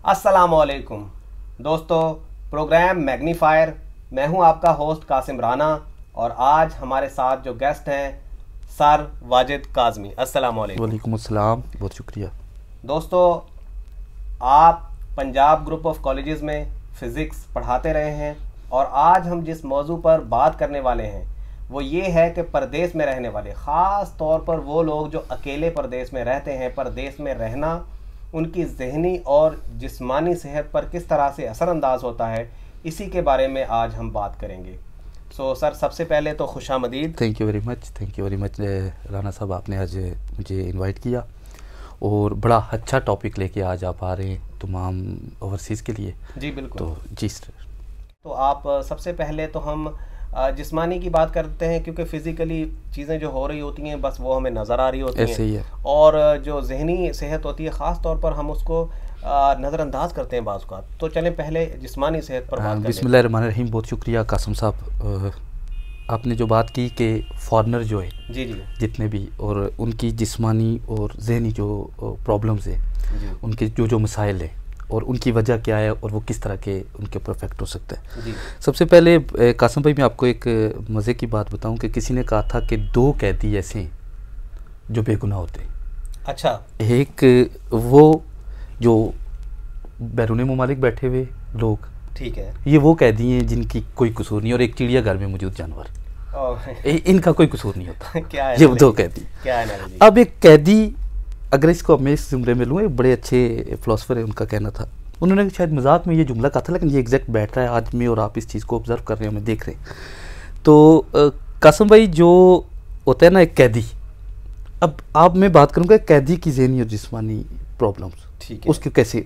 अस्सलामुअलैकुम दोस्तों, programme magnifier. मैं हूं आपका होस्ट कासिम राना और आज हमारे साथ जो गेस्ट हैं सर वाजिद काज़मी। अस्सलामुअलैकुम। वालेकुम अस्सलाम, बहुत शुक्रिया। दोस्तों, आप पंजाब ग्रुप ऑफ कॉलेजेस में फ़िज़िक्स पढ़ाते रहे हैं और आज हम जिस मौजू पर बात करने वाले हैं वो ये है कि परदेश में रहने वाले, ख़ास तौर पर वो लोग जो अकेले परदेश में रहते हैं, परदेश में रहना उनकी ज़हनी और जिस्मानी सेहत पर किस तरह से असरअंदाज होता है, इसी के बारे में आज हम बात करेंगे। सर, सबसे पहले तो खुशामदीद। Thank you very much Rana साहब, आपने आज मुझे इनवाइट किया और बड़ा अच्छा टॉपिक लेके आज आप आ रहे हैं तमाम ओवरसीज़ के लिए। जी बिल्कुल। तो जी सर, तो आप सबसे पहले तो हम जिस्मानी की बात करते हैं, क्योंकि फ़िज़िकली चीज़ें जो हो रही होती हैं बस वो हमें नज़र आ रही होती हैं, ऐसे ही है। और जो जहनी सेहत होती है ख़ास तौर पर हम उसको नज़रअंदाज करते हैं बाज़ का। तो चलें पहले जिस्मानी सेहत पर बात करें। बिस्मिल्लाहिर्रहमानिर्रहीम। बहुत शुक्रिया कासिम साहब, आपने जो बात की कि फॉरेनर जो है जी जी जितने भी, और उनकी जिस्मानी और जहनी जो प्रॉब्लम्स है, उनके जो मसाइल हैं और उनकी वजह क्या है और वो किस तरह के उनके ऊपर इफेक्ट हो सकता है। जी। सबसे पहले कासिम भाई, मैं आपको एक मज़े की बात बताऊं कि किसी ने कहा था कि 2 कैदी ऐसे हैं जो बेगुनाह होते हैं। अच्छा। एक वो जो बैरून ममालिक बैठे हुए लोग, ठीक है, ये वो कैदी हैं जिनकी कोई कसूर नहीं, और एक चिड़ियाघर में मौजूद जानवर, इनका कोई कसूर नहीं होता। क्या है ये 2 कैदी। क्या है? अब एक कैदी, अगर इसको मैं इस जुमले में लूँ, एक बड़े अच्छे फ़िलासफ़र है, उनका कहना था, उन्होंने शायद मजाक में ये जुमला कहा था, लेकिन ये एग्जैक्ट बैठ रहा है आज में, और आप इस चीज़ को ऑब्ज़र्व कर रहे हैं, हमें देख रहे हैं। तो कासिम भाई, जो होता है ना एक कैदी, अब आप मैं बात करूँगा कैदी की ज़हनी और जिस्मानी प्रॉब्लम्स, ठीक है,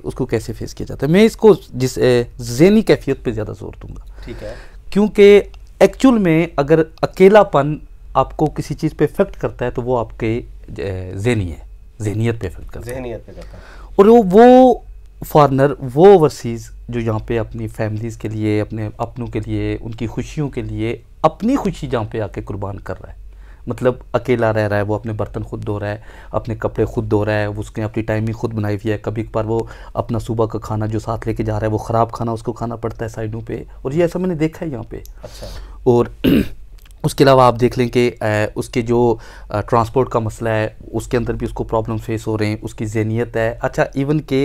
उसको कैसे फेस किया जाता है। मैं इसको जिस ज़हनी कैफियत पे ज़्यादा जोर दूंगा, ठीक है, क्योंकि एक्चुअल में अगर अकेलापन आपको किसी चीज़ पे इफेक्ट करता है तो वो आपके ज़हनियत पे इफेक्ट करता है। और वो फॉरेनर, वो ओवरसीज़ जो यहाँ पे अपनी फैमिलीज़ के लिए, अपने अपनों के लिए, उनकी खुशियों के लिए अपनी खुशी जहाँ पे आके कुर्बान कर रहा है, मतलब अकेला रह रहा है, वो अपने बर्तन खुद धो रहा है, अपने कपड़े खुद धो रहा है, उसने अपनी टाइमिंग खुद बनाई हुई है। कभी कभार वो अपना सुबह का खाना जो साथ लेके जा रहा है, वो ख़राब खाना उसको खाना पड़ता है साइडों पे, और ये ऐसा मैंने देखा है यहाँ पे। अच्छा। और उसके अलावा आप देख लें कि उसके जो ट्रांसपोर्ट का मसला है, उसके अंदर भी उसको प्रॉब्लम फेस हो रहे हैं, उसकी ज़हनियत है। अच्छा, इवन के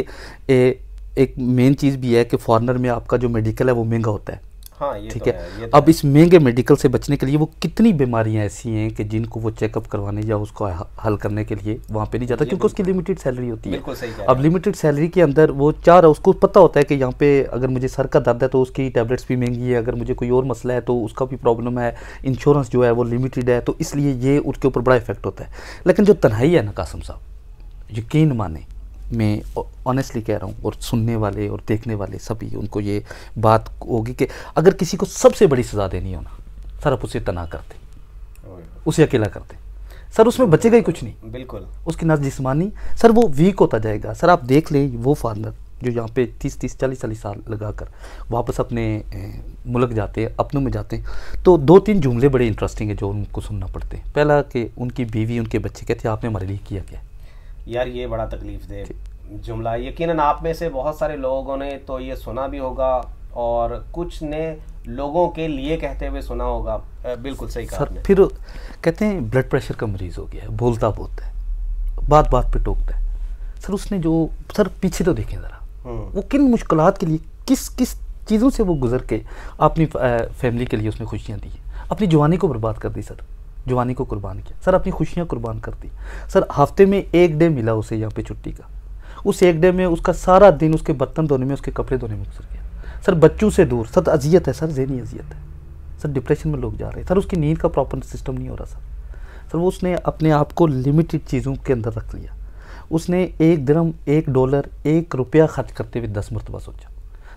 एक मेन चीज़ भी है कि फॉरेनर में आपका जो मेडिकल है वो महंगा होता है। हाँ, ये ठीक तो है। ये अब इस महंगे मेडिकल से बचने के लिए वो कितनी बीमारियां ऐसी हैं कि जिनको वो चेकअप करवाने या उसको हल करने के लिए वहाँ पे नहीं जाता, क्योंकि उसकी लिमिटेड सैलरी होती है। अब लिमिटेड सैलरी के अंदर वो उसको पता होता है कि यहाँ पे अगर मुझे सर का दर्द है तो उसकी टैबलेट्स भी महंगी है, अगर मुझे कोई और मसला है तो उसका भी प्रॉब्लम है, इंश्योरेंस जो है वो लिमिटेड है, तो इसलिए ये उसके ऊपर बड़ा इफेक्ट होता है। लेकिन जो तन्हाई है ना कासिम साहब, यकीन माने, मैं ऑनेस्टली कह रहा हूँ, और सुनने वाले और देखने वाले सभी उनको ये बात होगी कि अगर किसी को सबसे बड़ी सज़ा देनी हो ना सर, आप उसे तना करते, उसे अकेला करते सर, उसमें बचेगा ही कुछ नहीं। बिल्कुल। उसकी ना जिस्मानी सर वो वीक होता जाएगा। सर आप देख लें, वो फॉरेनर जो यहाँ पे 30-40 साल लगा कर वापस अपने मुल्क जाते हैं, अपनों में जाते हैं, तो 2-3 जुमले बड़े इंटरेस्टिंग है जो उनको सुनना पड़ते हैं। पहला कि उनकी बीवी, उनके बच्चे कहते हैं आपने हमारे लिए किया क्या। यार, ये बड़ा तकलीफ दे जुमला। यकीनन आप में से बहुत सारे लोगों ने तो ये सुना भी होगा और कुछ ने लोगों के लिए कहते हुए सुना होगा। बिल्कुल सही कहा आपने। फिर कहते हैं ब्लड प्रेशर का मरीज़ हो गया है, बोलता बहुत है, बात बात पे टोकता है। सर उसने जो, सर पीछे तो देखें ज़रा, वो किन मुश्किलात के लिए, किस किस चीज़ों से वो गुजर के अपनी फैमिली के लिए उसने खुशियाँ दी, अपनी जवानी को बर्बाद कर दी। सर जवानी को कुर्बान किया, सर अपनी खुशियाँ कुर्बान कर दी। सर हफ्ते में 1 डे मिला उसे यहाँ पे छुट्टी का, उस 1 डे में उसका सारा दिन उसके बर्तन धोने में, उसके कपड़े धोने में गुजर गया। सर बच्चों से दूर, सर अजियत है, सर ज़हनी अजियत है, सर डिप्रेशन में लोग जा रहे हैं। सर उसकी नींद का प्रॉपर सिस्टम नहीं हो रहा। सर वो उसने अपने आप को लिमिटेड चीज़ों के अंदर रख लिया। उसने 1 दिरहम, 1 डॉलर, 1 रुपया खर्च करते हुए 10 मरतबा सोचा।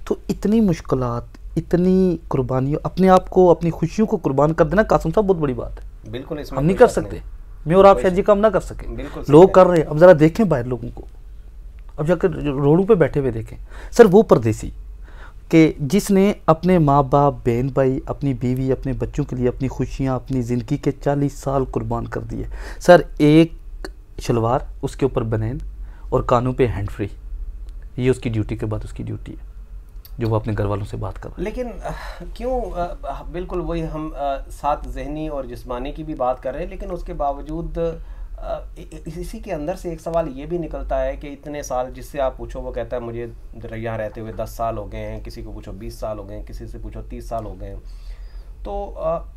तो इतनी मुश्किलात, इतनी कुर्बानियों, अपने आप को, अपनी खुशियों को कुर्बान कर देना कासिम साहब बहुत बड़ी बात है। बिल्कुल, हम नहीं कर सकते, मैं और आप शायद जी काम ना कर सके, लोग कर रहे हैं। अब ज़रा देखें बाहर लोगों को, अब जाकर रोडों पे बैठे हुए देखें। सर वो परदेसी कि जिसने अपने माँ बाप, बहन भाई, अपनी बीवी, अपने बच्चों के लिए अपनी खुशियाँ, अपनी ज़िंदगी के 40 साल कुर्बान कर दिए। सर एक शलवार, उसके ऊपर बनैन और कानों पे हैंड फ्री, ये उसकी ड्यूटी के बाद उसकी ड्यूटी है जो वो अपने घर वालों से बात कर रहा है। लेकिन क्यों बिल्कुल वही हम साथ जहनी और जिस्मानी की भी बात कर रहे हैं, लेकिन उसके बावजूद इसी के अंदर से एक सवाल ये भी निकलता है कि इतने साल, जिससे आप पूछो वो कहता है मुझे यहाँ रहते हुए 10 साल हो गए हैं, किसी को पूछो 20 साल हो गए हैं, किसी से पूछो 30 साल हो गए हैं, तो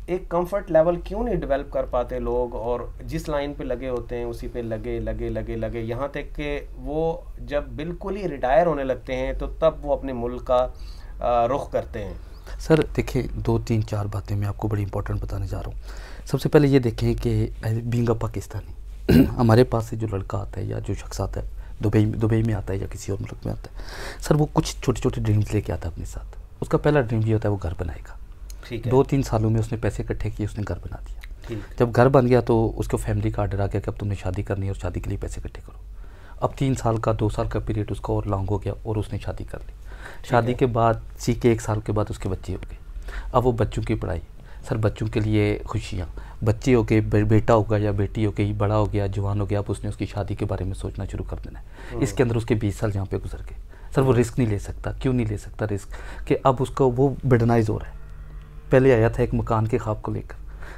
एक कंफर्ट लेवल क्यों नहीं डेवलप कर पाते लोग, और जिस लाइन पे लगे होते हैं उसी पे लगे लगे लगे लगे यहाँ तक कि वो जब बिल्कुल ही रिटायर होने लगते हैं तो तब वो अपने मुल्क का रुख करते हैं। सर देखिए 2-3-4 बातें मैं आपको बड़ी इंपॉर्टेंट बताने जा रहा हूँ। सबसे पहले ये देखें कि बीइंग अ पाकिस्तानी हमारे पास से जो लड़का आता है या जो शख्स आता है, दुबई में आता है या किसी और मुल्क में आता है, सर वो कुछ छोटे छोटे ड्रीम्स लेके आता है अपने साथ। उसका पहला ड्रीम ये होता है वो घर बनाएगा। 2-3 सालों में उसने पैसे इकट्ठे किए, उसने घर बना दिया। जब घर बन गया तो उसको फैमिली का आर्डर आ गया कि अब तुमने शादी करनी है और शादी के लिए पैसे इकट्ठे करो। अब 3 साल का 2 साल का पीरियड उसका और लॉन्ग हो गया और उसने शादी कर ली। शादी के बाद के 1 साल के बाद उसके बच्चे हो गए। अब वो बच्चों की पढ़ाई, सर बच्चों के लिए खुशियाँ, बच्चे हो गए, बेटा होगा या बेटी हो गई, बड़ा हो गया, जवान हो गया, अब उसने उसकी शादी के बारे में सोचना शुरू कर देना है। इसके अंदर उसके 20 साल जहाँ पे गुजर गए। सर वो रिस्क नहीं ले सकता। क्यों नहीं ले सकता रिस्क? कि अब उसका वो बर्डनाइज हो रहा है। पहले आया था एक मकान के ख्वाब को लेकर,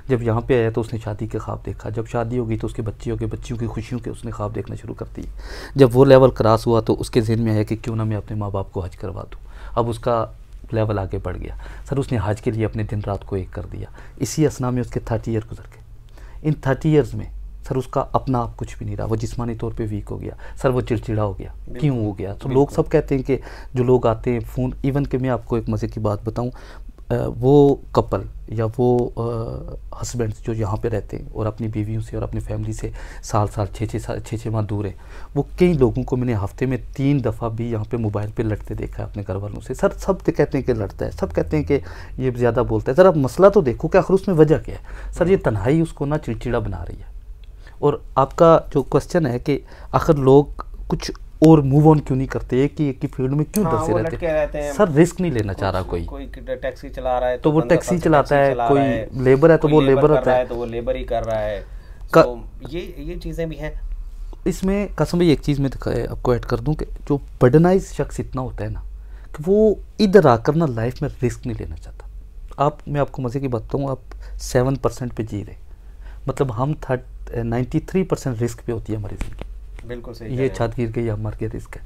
जब यहाँ पे आया तो उसने शादी के ख्वाब देखा, जब शादी हो गई तो उसके बच्चे हो गए, बच्चियों की खुशियों के उसने ख्वाब देखना शुरू कर दिए। जब वो लेवल क्रॉस हुआ तो उसके जहन में आया कि क्यों ना मैं अपने माँ बाप को हज करवा दूँ। अब उसका लेवल आगे बढ़ गया। सर उसने हज के लिए अपने दिन रात को एक कर दिया। इसी असना में उसके 30 ईयर गुजर गए। इन 30 ईयर्स में सर उसका अपना आप कुछ भी नहीं रहा। वो जिस्मानी तौर पे वीक हो गया। सर वो चिड़चिड़ा हो गया। क्यों हो गया? तो लोग सब कहते हैं कि जो लोग आते हैं फ़ोन, इवन कि मैं आपको एक मज़े की बात बताऊं, वो कपल या वो हस्बैंड्स जो यहाँ पे रहते हैं और अपनी बीवियों से और अपनी फैमिली से साल 6 माह दूर हैं, वो कई लोगों को मैंने हफ्ते में 3 दफ़ा भी यहाँ पे मोबाइल पे लड़ते देखा है अपने घर वालों से। सर सब कहते हैं कि लड़ता है, सब कहते हैं कि ये ज़्यादा बोलता है। सर अब मसला तो देखो कि आखिर उसमें वजह क्या है। सर ये तन्हाई उसको ना चिड़चिड़ा बना रही है। और आपका जो क्वेश्चन है कि आखिर लोग कुछ और मूव ऑन क्यों नहीं करते, एक ही फील्ड में क्यों डसे रहते हैं? सर रिस्क नहीं लेना चाह रहा। कोई टैक्सी चला रहा है तो वो टैक्सी चलाता है, कोई लेबर है तो वो लेबर होता है तो वो लेबर ही कर रहा है। तो ये चीज़ें भी हैं इसमें। कसम भाई एक चीज़ मैं आपको ऐड कर दूं कि जो बर्डनाइज शख्स इतना होता है ना कि वो इधर आकर ना लाइफ में रिस्क नहीं लेना चाहता। मैं आपको मज़े की बात बताऊँ, आप 7% पे जी रहे, मतलब हम 93% रिस्क पे होती है हमारी ज़िंदगी। बिल्कुल सही। ये छत गिर गई, हम मर के रिस्क है।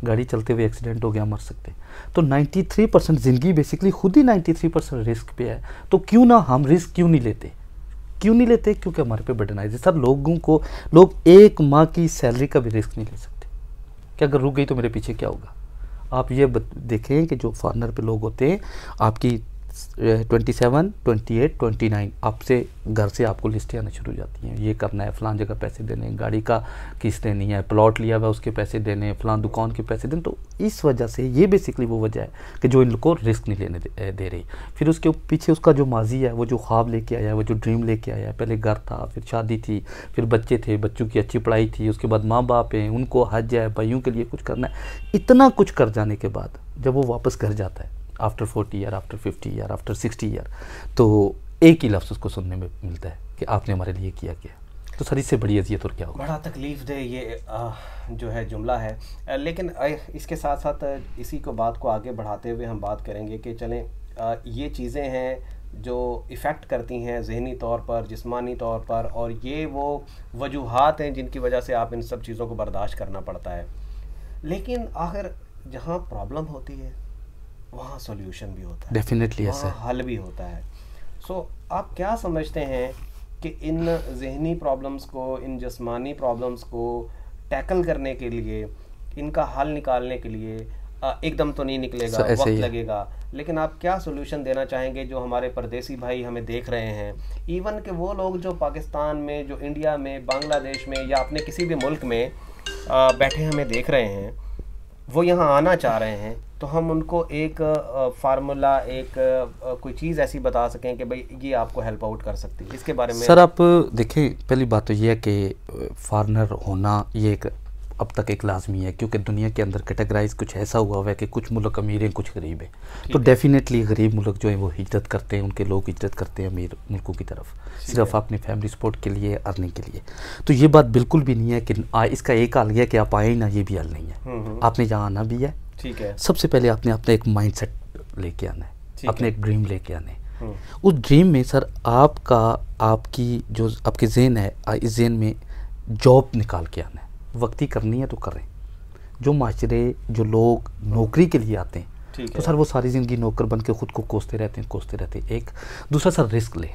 गाड़ी चलते हुए एक्सीडेंट हो गया, मर सकते हैं। तो 93% ज़िंदगी बेसिकली खुद ही 93% रिस्क पे है। तो क्यों ना हम रिस्क क्यों नहीं लेते? क्योंकि हमारे पे बर्डनाइज है। सर लोग 1 माह की सैलरी का भी रिस्क नहीं ले सकते कि अगर रुक गई तो मेरे पीछे क्या होगा। आप ये देखें कि जो फॉरनर पे लोग होते हैं, आपकी 27, 28, 29 आपसे घर से आपको लिस्टें आना शुरू हो जाती हैं। ये करना है, फ़लाँ जगह पैसे देने, गाड़ी का किस्त देनी है, प्लॉट लिया हुआ उसके पैसे देने, फ़लाँ दुकान के पैसे देने। तो इस वजह से ये बेसिकली वो वजह है कि जो इन लोग को रिस्क नहीं लेने दे रही। फिर उसके पीछे उसका जो माजी है, वो जो ख्वाब लेके आया है, वो जो ड्रीम लेके आया है, पहले घर था, फिर शादी थी, फिर बच्चे थे, बच्चों की अच्छी पढ़ाई थी, उसके बाद माँ बाप हैं, उनको हज है, भाइयों के लिए कुछ करना है। इतना कुछ कर जाने के बाद जब वो वापस घर जाता है after 40 year, after 50 year, after 60 year, तो एक ही लफ्ज़ उसको सुनने में मिलता है कि आपने हमारे लिए किया क्या। तो सर इससे बड़ी अजियत और क्या होगा? बड़ा तकलीफ़ दे ये जो है जुमला है। लेकिन इसके साथ साथ इसी को बात को आगे बढ़ाते हुए हम बात करेंगे कि चलें ये चीज़ें हैं जो इफ़ेक्ट करती हैं ज़हनी तौर पर, जिस्मानी तौर पर, और ये वो वजूहात हैं जिनकी वजह से आप इन सब चीज़ों को बर्दाश्त करना पड़ता है। लेकिन आखिर जहाँ प्रॉब्लम होती है वहाँ सॉल्यूशन भी होता है, डेफिनेटली ऐसा हल भी होता है। सो आप क्या समझते हैं कि इन ज़हनी प्रॉब्लम्स को, इन जिस्मानी प्रॉब्लम्स को टैकल करने के लिए, इनका हल निकालने के लिए एकदम तो नहीं निकलेगा, वक्त लगेगा, लेकिन आप क्या सोल्यूशन देना चाहेंगे जो हमारे परदेसी भाई हमें देख रहे हैं, इवन कि वो लोग जो पाकिस्तान में, जो इंडिया में, बांग्लादेश में या अपने किसी भी मुल्क में बैठे हमें देख रहे हैं, वो यहाँ आना चाह रहे हैं, तो हम उनको एक फार्मूला, एक कोई चीज़ ऐसी बता सकें कि भाई ये आपको हेल्प आउट कर सकती है, इसके बारे में? सर आप देखें, पहली बात तो ये है कि फॉरनर होना ये एक अब तक एक लाजमी है, क्योंकि दुनिया के अंदर कैटेगराइज कुछ ऐसा हुआ हुआ है कि कुछ मुल्क अमीर हैं, कुछ गरीब हैं। तो डेफिनेटली गरीब मुल्क जो है वो हिजरत करते हैं, उनके लोग हिजरत करते हैं अमीर मुल्कों की तरफ, सिर्फ अपनी फैमिली सपोर्ट के लिए, अर्निंग के लिए। तो ये बात बिल्कुल भी नहीं है कि इसका एक हाल गया कि आप आए ना, ये भी हाल नहीं है। आपने यहाँ आना भी है, ठीक है। सबसे पहले आपने अपना एक माइंड सेट लेके आना है, अपने एक ड्रीम लेके आना है। उस ड्रीम में सर आपकी जो आपके ज़हन है, इस ज़हन में जॉब निकाल के आना है। वक्ती करनी है तो करें। जो माशरे, जो लोग नौकरी के लिए आते हैं तो सर वो सारी ज़िंदगी नौकर बन के ख़ुद को कोसते रहते हैं। एक दूसरा सर रिस्क लें,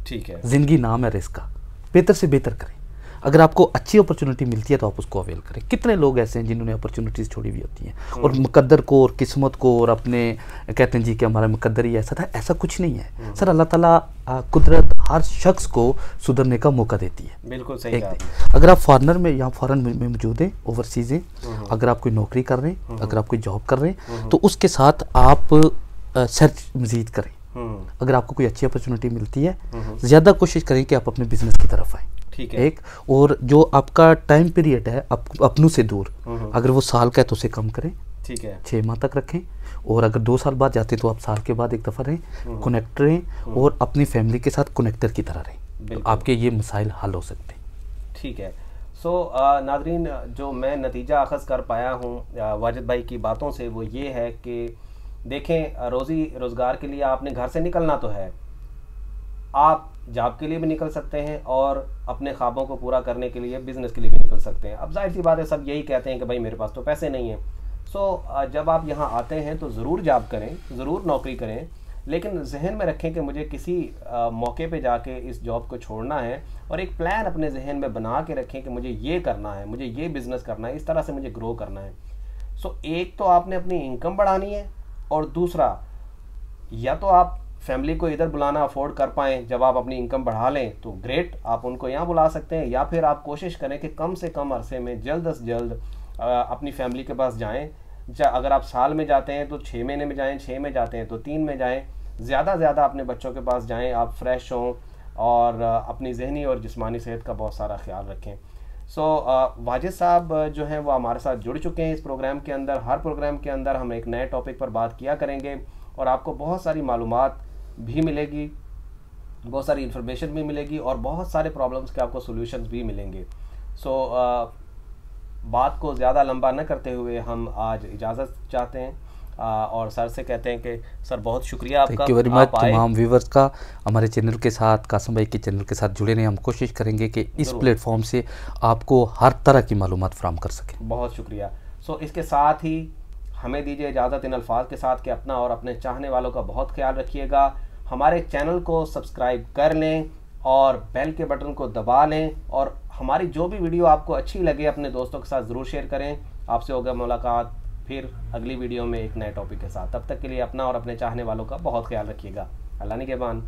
ठीक है। ज़िंदगी नाम है रिस्क का, बेहतर से बेहतर करें। अगर आपको अच्छी अपॉर्चुनिटी मिलती है तो आप उसको अवेल करें। कितने लोग ऐसे हैं जिन्होंने अपॉर्चुनिटीज़ छोड़ी हुई होती हैं और मुकद्दर को और किस्मत को और अपने कहते हैं जी कि हमारा मुकद्दर ही ऐसा था, ऐसा कुछ नहीं है सर। अल्लाह ताला कुदरत हर शख्स को सुधरने का मौका देती है। बिल्कुल सही। अगर आप फॉरेनर में या फॉरेन में मौजूद हैं, ओवरसीज़ हैं, अगर आप कोई नौकरी कर रहे हैं, अगर आप कोई जॉब कर रहे हैं, तो उसके साथ आप सर्च मज़ीद करें। अगर आपको कोई अच्छी अपॉर्चुनिटी मिलती है, ज़्यादा कोशिश करें कि आप अपने बिजनेस की तरफ आएँ, ठीक है। एक और जो आपका टाइम पीरियड है अपनों से दूर, अगर वो साल का है तो उसे कम करें, ठीक है। 6 माह तक रखें। और अगर 2 साल बाद जाते हैं तो आप साल के बाद एक दफ़ा रहें, कनेक्ट रहें और अपनी फैमिली के साथ कनेक्टर की तरह रहें। आपके ये मसाइल हल हो सकते हैं, ठीक है। सो नाज़रीन, जो मैं नतीजा अखज़ कर पाया हूँ वाजिद भाई की बातों से, वो ये है कि देखें, रोज़ी रोज़गार के लिए आपने घर से निकलना तो है, आप जॉब के लिए भी निकल सकते हैं और अपने ख्वाबों को पूरा करने के लिए बिज़नेस के लिए भी निकल सकते हैं। अब जाहिर सी बात है, सब यही कहते हैं कि भाई मेरे पास तो पैसे नहीं हैं। सो जब आप यहाँ आते हैं तो ज़रूर जॉब करें, ज़रूर नौकरी करें, लेकिन जहन में रखें कि मुझे किसी मौके पे जाके इस जॉब को छोड़ना है, और एक प्लान अपने जहन में बना के रखें कि मुझे ये करना है, मुझे ये बिज़नेस करना है, इस तरह से मुझे ग्रो करना है। सो एक तो आपने अपनी इनकम बढ़ानी है, और दूसरा या तो आप फैमिली को इधर बुलाना अफोर्ड कर पाएँ, जब आप अपनी इनकम बढ़ा लें तो ग्रेट, आप उनको यहाँ बुला सकते हैं, या फिर आप कोशिश करें कि कम से कम अरसे में जल्द से जल्द अपनी फैमिली के पास जाएँ। अगर आप साल में जाते हैं तो 6 महीने में जाएँ, 6 में जाते हैं तो 3 में जाएँ, ज़्यादा से ज़्यादा अपने बच्चों के पास जाएँ, आप फ्रेश हों और अपनी जहनी और जिस्मानी सेहत का बहुत सारा ख्याल रखें। सो वाजिद साहब जो हैं वो हमारे साथ जुड़ चुके हैं इस प्रोग्राम के अंदर। हर प्रोग्राम के अंदर हम एक नए टॉपिक पर बात किया करेंगे और आपको बहुत सारी मालूमात भी मिलेगी, बहुत सारी इन्फॉर्मेशन भी मिलेगी और बहुत सारे प्रॉब्लम्स के आपको सॉल्यूशंस भी मिलेंगे। सो बात को ज़्यादा लंबा न करते हुए हम आज इजाज़त चाहते हैं और सर से कहते हैं कि सर बहुत शुक्रिया आपका। थैंक यू वेरी मच तमाम व्यूवर्स का हमारे चैनल के साथ, कासिम भाई के चैनल के साथ जुड़े रहें। हम कोशिश करेंगे कि इस प्लेटफॉर्म से आपको हर तरह की मालूमात फराहम कर सकें। बहुत शुक्रिया। सो इसके साथ ही हमें दीजिए इजाज़त इन अल्फाज के साथ कि अपना और अपने चाहने वालों का बहुत ख्याल रखिएगा। हमारे चैनल को सब्सक्राइब कर लें और बेल के बटन को दबा लें, और हमारी जो भी वीडियो आपको अच्छी लगे अपने दोस्तों के साथ ज़रूर शेयर करें। आपसे होगा मुलाकात फिर अगली वीडियो में एक नए टॉपिक के साथ। तब तक के लिए अपना और अपने चाहने वालों का बहुत ख्याल रखिएगा। अल्लाह निगहबान।